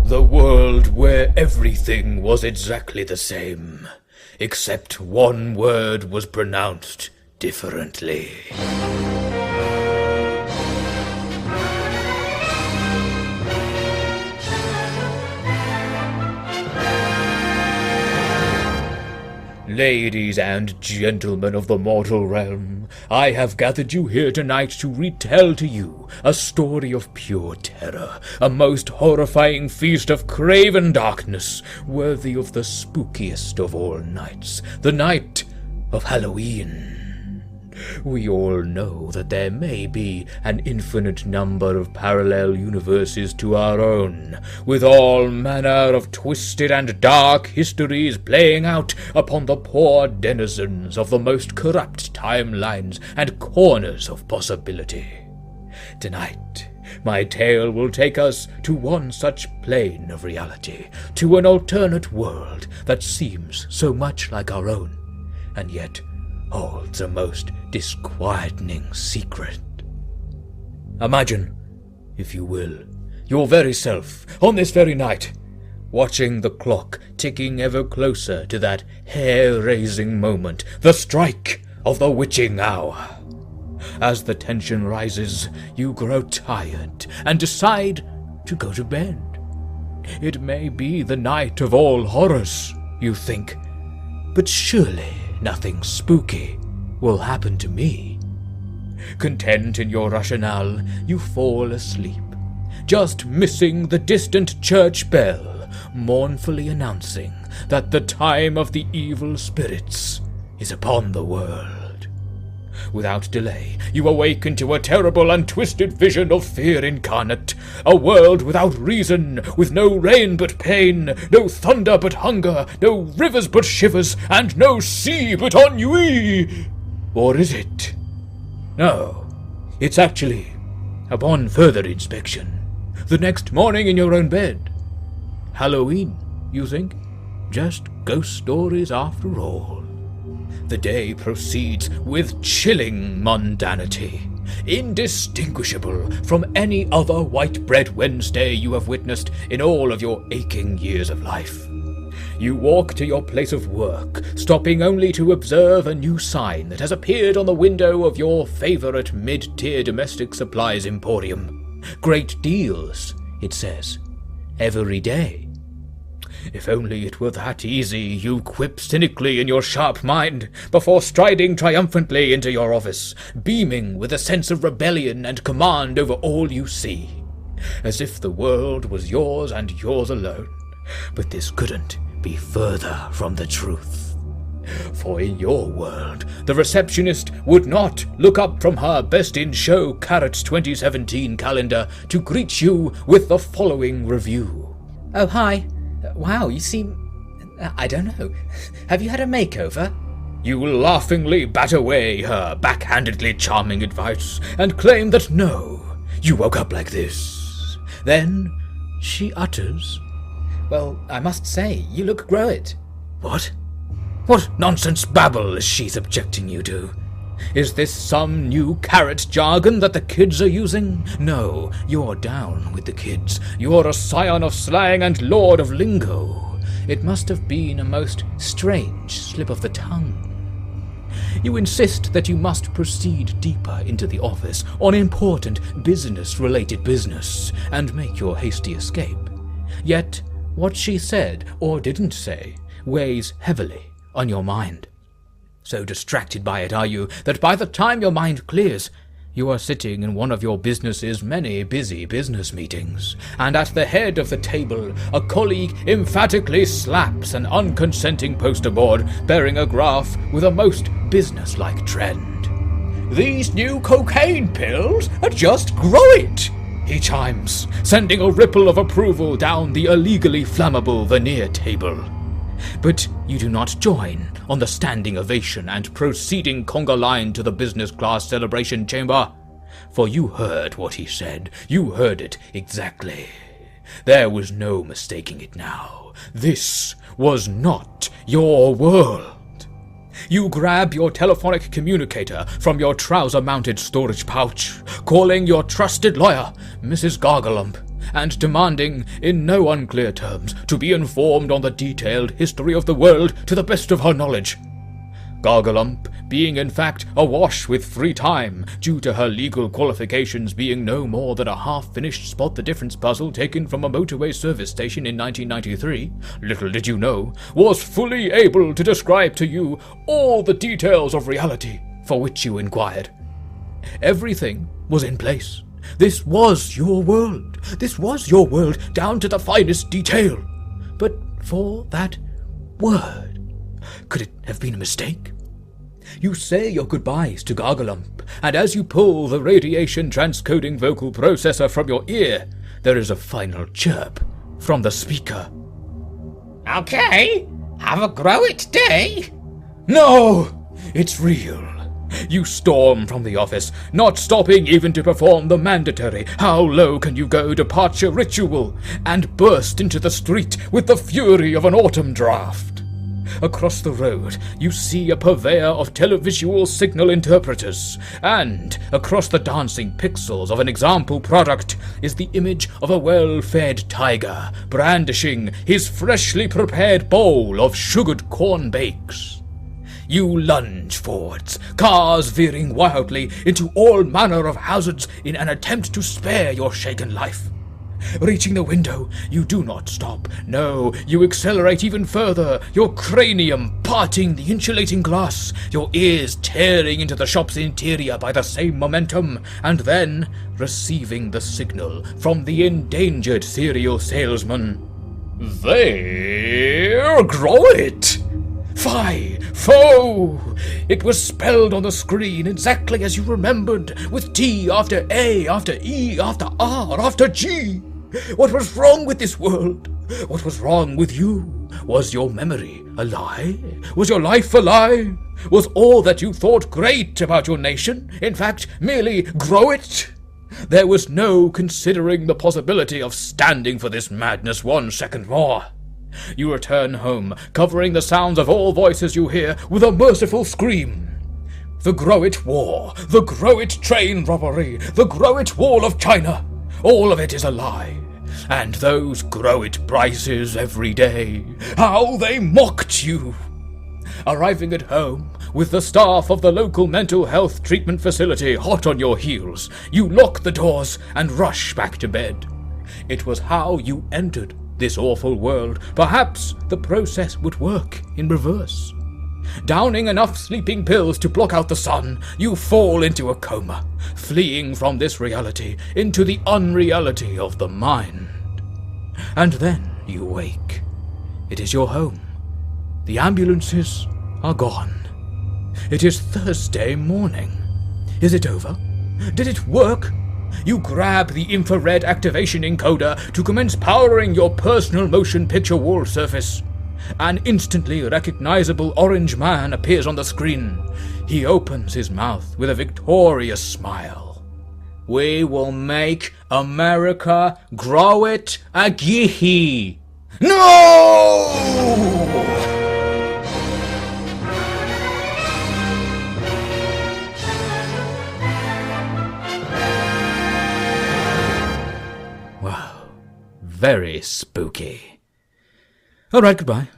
The world where everything was exactly the same, except one word was pronounced differently. Ladies and gentlemen of the mortal realm, I have gathered you here tonight to retell to you a story of pure terror, a most horrifying feast of craven darkness, worthy of the spookiest of all nights, the night of Halloween. We all know that there may be an infinite number of parallel universes to our own, with all manner of twisted and dark histories playing out upon the poor denizens of the most corrupt timelines and corners of possibility. Tonight, my tale will take us to one such plane of reality, to an alternate world that seems so much like our own, and yet holds a most disquieting secret. Imagine, if you will, your very self, on this very night, watching the clock ticking ever closer to that hair-raising moment, the strike of the witching hour. As the tension rises, you grow tired and decide to go to bed. It may be the night of all horrors, you think, but surely nothing spooky will happen to me. Content in your rationale, you fall asleep, just missing the distant church bell, mournfully announcing that the time of the evil spirits is upon the world. Without delay, you awaken to a terrible and twisted vision of fear incarnate, a world without reason, with no rain but pain, no thunder but hunger, no rivers but shivers, and no sea but ennui. Or is it? No, it's actually, upon further inspection, the next morning in your own bed. Halloween, you think? Just ghost stories after all. The day proceeds with chilling mundanity, indistinguishable from any other white bread Wednesday you have witnessed in all of your aching years of life. You walk to your place of work, stopping only to observe a new sign that has appeared on the window of your favorite mid-tier domestic supplies emporium. Great deals, it says, every day. If only it were that easy, you quip cynically in your sharp mind, before striding triumphantly into your office, beaming with a sense of rebellion and command over all you see, as if the world was yours and yours alone. But this couldn't be further from the truth. For in your world, the receptionist would not look up from her Best in Show Carrots 2017 calendar to greet you with the following review. Oh, hi. Wow, you seem... I don't know. Have you had a makeover? You laughingly bat away her backhandedly charming advice and claim that no, you woke up like this. Then she utters, Well, I must say, you look grow-it. What? What nonsense babble is she subjecting you to? Is this some new carrot jargon that the kids are using? No, you're down with the kids. You're a scion of slang and lord of lingo. It must have been a most strange slip of the tongue. You insist that you must proceed deeper into the office on important business-related business and make your hasty escape. Yet, what she said or didn't say weighs heavily on your mind. So distracted by it are you that by the time your mind clears, you are sitting in one of your business's many busy business meetings, and at the head of the table, a colleague emphatically slaps an unconsenting poster board bearing a graph with a most business-like trend. "These new cocaine pills are just grow-it," he chimes, sending a ripple of approval down the illegally flammable veneer table. But you do not join on the standing ovation and proceeding conga line to the business class celebration chamber. For you heard what he said. You heard it exactly. There was no mistaking it now. This was not your world. You grab your telephonic communicator from your trouser-mounted storage pouch, calling your trusted lawyer, Mrs. Gargalump, and demanding, in no unclear terms, to be informed on the detailed history of the world to the best of her knowledge. Gargalump being in fact awash with free time due to her legal qualifications being no more than a half-finished spot the difference puzzle taken from a motorway service station in 1993, little did you know, was fully able to describe to you all the details of reality for which you inquired. Everything was in place. This was your world. This was your world down to the finest detail. But for that word, could it have been a mistake? You say your goodbyes to Gargalump, and as you pull the radiation transcoding vocal processor from your ear, there is a final chirp from the speaker. Okay, have a grow it day. No! It's real. You storm from the office, not stopping even to perform the mandatory "how low can you go" departure ritual, and burst into the street with the fury of an autumn draft. Across the road, you see a purveyor of televisual signal interpreters, and across the dancing pixels of an example product is the image of a well-fed tiger brandishing his freshly prepared bowl of sugared corn bakes. You lunge forwards, cars veering wildly into all manner of hazards in an attempt to spare your shaken life. Reaching the window, you do not stop. No, you accelerate even further, your cranium parting the insulating glass, your ears tearing into the shop's interior by the same momentum, and then receiving the signal from the endangered cereal salesman. There, grow it! Fie! Foe! It was spelled on the screen exactly as you remembered, with T after A after E after R after G. What was wrong with this world? What was wrong with you? Was your memory a lie? Was your life a lie? Was all that you thought great about your nation, in fact, merely grow it? There was no considering the possibility of standing for this madness 1 second more. You return home, covering the sounds of all voices you hear with a merciful scream. The Grow-It War, the Grow-It train robbery, the Grow-It Wall of China, all of it is a lie. And those Grow-It prices every day, how they mocked you! Arriving at home, with the staff of the local mental health treatment facility hot on your heels, you lock the doors and rush back to bed. It was how you entered this awful world. Perhaps the process would work in reverse. Downing enough sleeping pills to block out the sun, you fall into a coma, fleeing from this reality into the unreality of the mind. And then you wake. It is your home. The ambulances are gone. It is Thursday morning. Is it over? Did it work? You grab the infrared activation encoder to commence powering your personal motion picture wall surface. An instantly recognizable orange man appears on the screen. He opens his mouth with a victorious smile. We will make America grow it again. No! Wow, very spooky. Alright, goodbye.